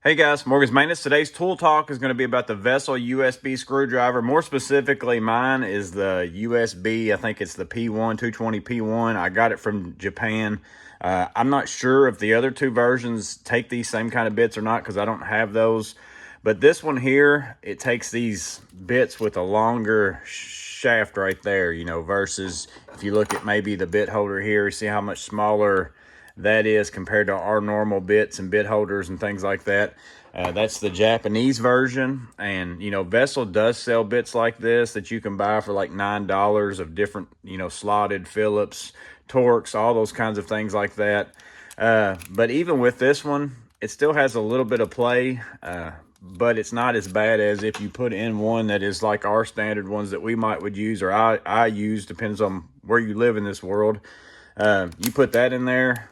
Hey guys, Morgan's Maintenance. Today's tool talk is going to be about the Vessel USB screwdriver. More specifically, mine is the USB. I think it's the P1, 220P1. I got it from Japan. I'm not sure if the other two versions take these same kind of bits or not because I don't have those. But this one here, it takes these bits with a longer shaft right there, you know, versus if you look at maybe the bit holder here, you see how much smaller that is compared to our normal bits and bit holders and things like that. That's the Japanese version, and you know, Vessel does sell bits like this that you can buy for like $9 of different, you know, slotted Phillips, Torx, all those kinds of things like that. But even with this one, it still has a little bit of play, but it's not as bad as if you put in one that is like our standard ones that we would use, or I use, depends on where you live in this world. You put that in there,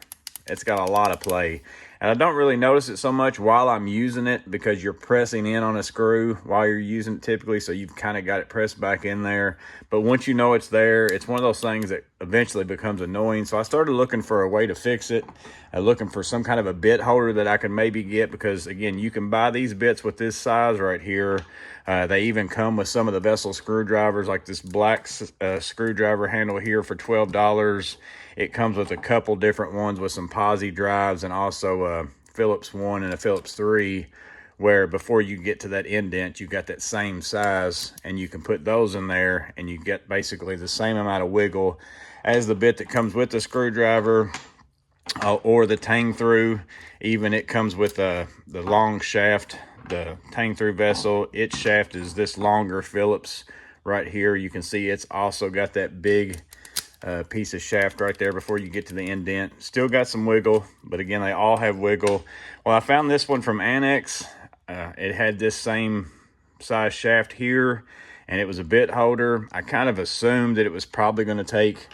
it's got a lot of play. And I don't really notice it so much while I'm using it because you're pressing in on a screw while you're using it typically, so you've kind of got it pressed back in there. But once you know it's there, it's one of those things that eventually becomes annoying. So I started looking for a way to fix it, looking for some kind of a bit holder that I could maybe get, because again, you can buy these bits with this size right here. They even come with some of the Vessel screwdrivers, like this black screwdriver handle here for $12. It comes with a couple different ones with some posi drives and also a Phillips 1 and a Phillips 3, where before you get to that indent, you've got that same size, and you can put those in there and you get basically the same amount of wiggle as the bit that comes with the screwdriver or the tang through. Even it comes with the long shaft, the tang through Vessel. Its shaft is this longer Phillips right here. You can see it's also got that big piece of shaft right there before you get to the indent. Still got some wiggle, but again, they all have wiggle. Well, I found this one from Annex. It had this same size shaft here, and it was a bit holder. I kind of assumed that it was probably going to take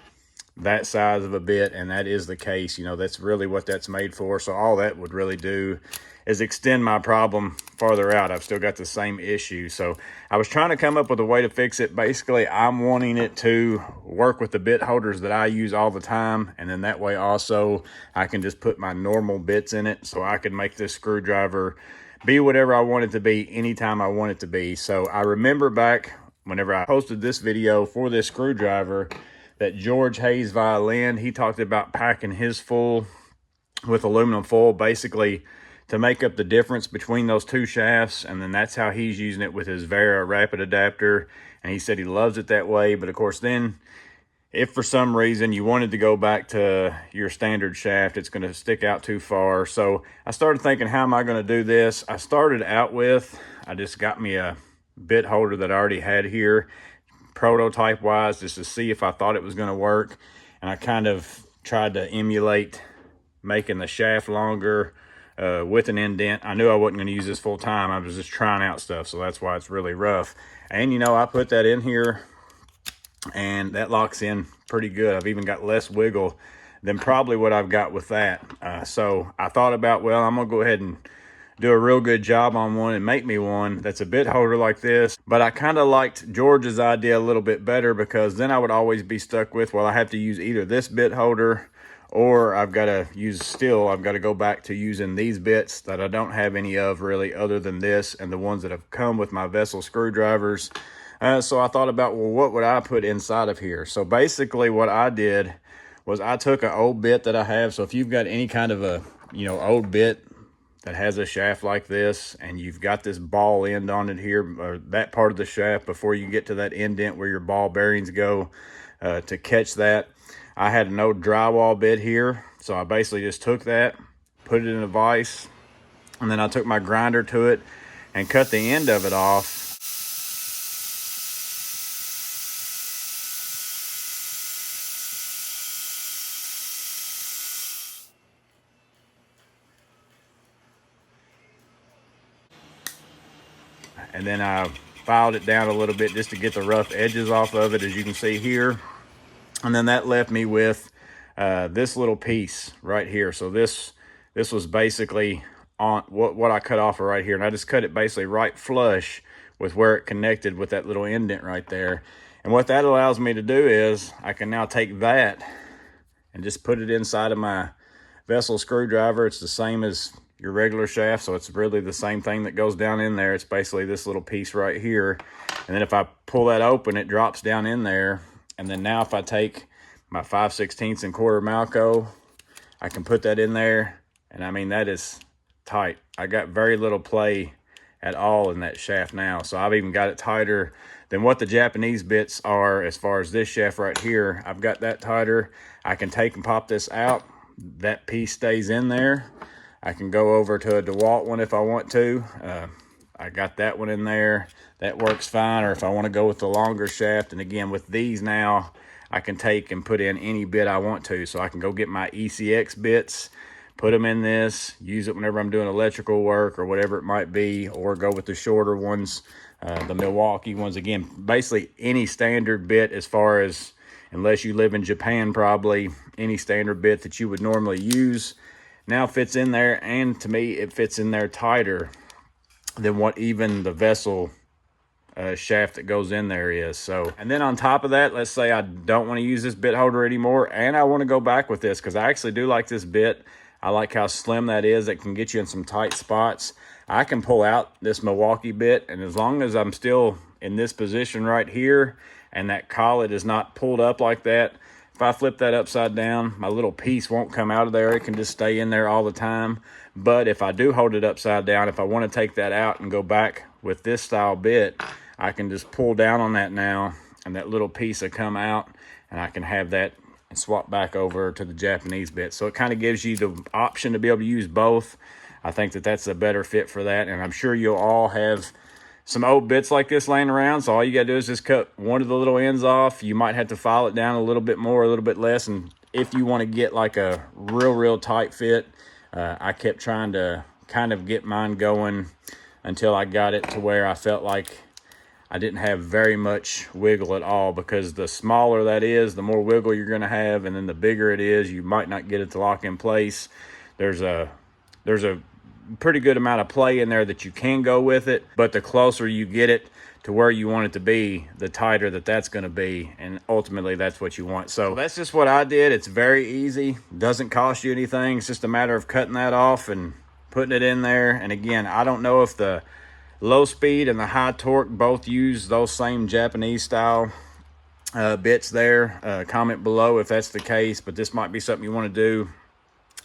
that size of a bit, and that is the case. You know, that's really what that's made for. So all that would really do is extend my problem farther out. I've still got the same issue. So I was trying to come up with a way to fix it. Basically, I'm wanting it to work with the bit holders that I use all the time, and then that way also I can just put my normal bits in it, so I can make this screwdriver be whatever I want it to be anytime I want it to be. So I remember back whenever I posted this video for this screwdriver, that George Hayes Violin, he talked about packing his full with aluminum foil, basically to make up the difference between those two shafts, and then that's how he's using it with his Vera rapid adapter, and he said he loves it that way. But of course, then if for some reason you wanted to go back to your standard shaft, it's going to stick out too far. So I started thinking, how am I going to do this? I started out with, I just got me a bit holder that I already had here, prototype wise, just to see if I thought it was going to work. And I kind of tried to emulate making the shaft longer with an indent. I knew I wasn't going to use this full time. I was just trying out stuff, so that's why it's really rough. And you know, I put that in here and that locks in pretty good. I've even got less wiggle than probably what I've got with that. So I thought about, well, I'm gonna go ahead and do a real good job on one and make me one that's a bit holder like this. But I kind of liked George's idea a little bit better, because then I would always be stuck with, well, I have to use either this bit holder, or I've got to go back to using these bits that I don't have any of really other than this and the ones that have come with my Vessel screwdrivers. So I thought about, well, what would I put inside of here? So basically what I did was I took an old bit that I have. So if you've got any kind of a, you know, old bit that has a shaft like this, and you've got this ball end on it here, or that part of the shaft before you get to that indent where your ball bearings go, to catch that. I had an old drywall bit here, so I basically just took that, put it in a vise, and then I took my grinder to it and cut the end of it off. And then I filed it down a little bit just to get the rough edges off of it, as you can see here. And then that left me with this little piece right here. So this was basically on what I cut off right here. And I just cut it basically right flush with where it connected with that little indent right there. And what that allows me to do is I can now take that and just put it inside of my Vessel screwdriver. It's the same as your regular shaft. So it's really the same thing that goes down in there. It's basically this little piece right here. And then if I pull that open, it drops down in there. And then now if I take my 5/16 and quarter Malco, I can put that in there. And I mean, that is tight. I got very little play at all in that shaft now. So I've even got it tighter than what the Japanese bits are as far as this shaft right here. I've got that tighter. I can take and pop this out. That piece stays in there. I can go over to a DeWalt one if I want to. I got that one in there. That works fine. Or if I want to go with the longer shaft, and again, with these now, I can take and put in any bit I want to. So I can go get my ECX bits, put them in this, use it whenever I'm doing electrical work or whatever it might be, or go with the shorter ones, the Milwaukee ones. Again, basically any standard bit as far as, unless you live in Japan probably, any standard bit that you would normally use now fits in there. And to me, it fits in there tighter than what even the vessel shaft that goes in there is. So, and then on top of that, let's say I don't want to use this bit holder anymore and I want to go back with this, because I actually do like this bit. I like how slim that is. It can get you in some tight spots. I can pull out this Milwaukee bit, and as long as I'm still in this position right here and that collet is not pulled up like that, if I flip that upside down, my little piece won't come out of there. It can just stay in there all the time. But if I do hold it upside down, if I want to take that out and go back with this style bit, I can just pull down on that now, and that little piece will come out, and I can have that and swap back over to the Japanese bit. So it kind of gives you the option to be able to use both. I think that that's a better fit for that. And I'm sure you'll all have some old bits like this laying around. So all you got to do is just cut one of the little ends off. You might have to file it down a little bit more, a little bit less. And if you want to get like a real tight fit, I kept trying to kind of get mine going until I got it to where I felt like I didn't have very much wiggle at all, because the smaller that is, the more wiggle you're going to have, and then the bigger it is, you might not get it to lock in place. There's a pretty good amount of play in there that you can go with it, but the closer you get it to where you want it to be, the tighter that's going to be, and ultimately that's what you want. So that's just what I did. It's very easy, doesn't cost you anything. It's just a matter of cutting that off and putting it in there. And again, I don't know if the low speed and the high torque both use those same Japanese style bits there. Comment below if that's the case, but this might be something you want to do.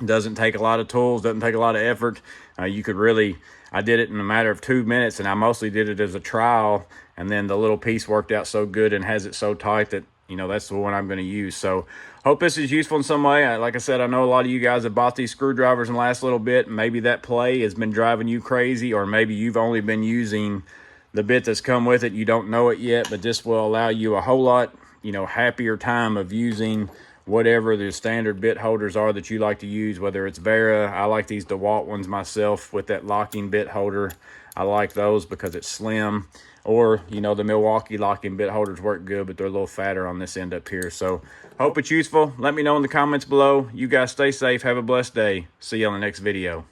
It doesn't take a lot of tools, doesn't take a lot of effort. You could really, I did it in a matter of 2 minutes, and I mostly did it as a trial, and then the little piece worked out so good and has it so tight that, you know, that's the one I'm going to use. So hope this is useful in some way. Like I said, I know a lot of you guys have bought these screwdrivers in the last little bit. Maybe that play has been driving you crazy, or maybe you've only been using the bit that's come with it. You don't know it yet, but this will allow you a whole lot, you know, happier time of using whatever the standard bit holders are that you like to use, whether it's Vera. I like these DeWalt ones myself with that locking bit holder. I like those because it's slim. Or, you know, the Milwaukee locking bit holders work good, but they're a little fatter on this end up here. So hope it's useful. Let me know in the comments below. You guys stay safe. Have a blessed day. See you on the next video.